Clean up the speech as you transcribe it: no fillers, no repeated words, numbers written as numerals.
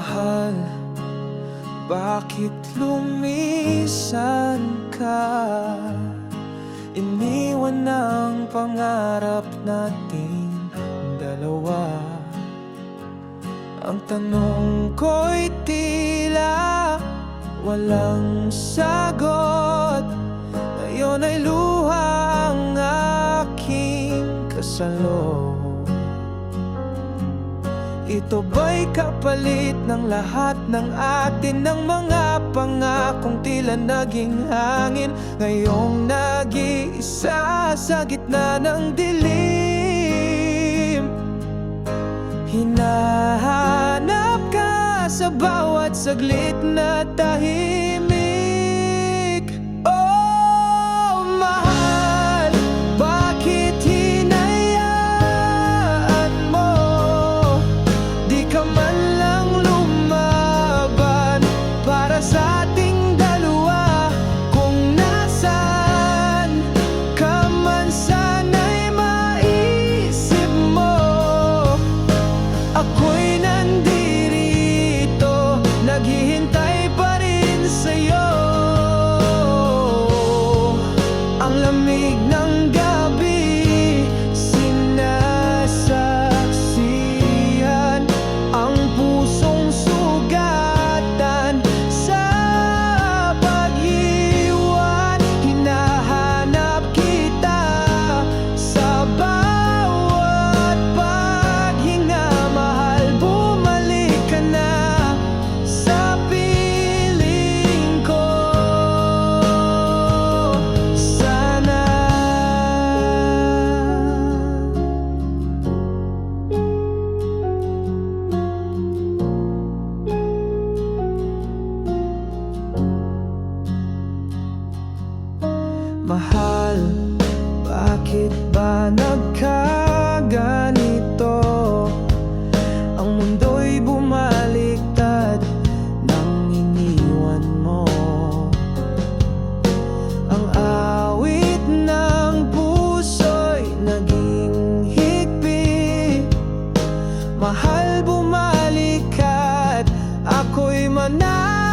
Mahal, bakit lumisan ka? Iniwan ang pangarap nating dalawa. Ang tanong ko'y tila walang sagot. Ngayon ay luha ang aking kasalo. Ito ba'y kapalit ng lahat ng atin, ng mga pangakong tila naging hangin? Ngayong nag-iisa sa gitna ng dilim, hinahanap ka sa bawat saglit na tahimik. Oh, mahal, bakit hinayaan mo? Di ka man lang lumaban para sa ating dalawa. Kung nasaan ka man, sana'y maisip mo ako'y nandirito, naghihintay pa rin sa'yo. Ang lamig ng gabi, sinasaksihan ang pusong sugatan sa pag-iwan. Hinahanap kita sa bawat paghinga. Mahal, bumalik ka na sa piling ko. Sana mahal, bakit ba nagkaganito? Ang mundo'y bumaliktad nang iniwan mo. Ang awit ng puso'y naging higpit. Mahal, bumalik ka't ako'y mananatili.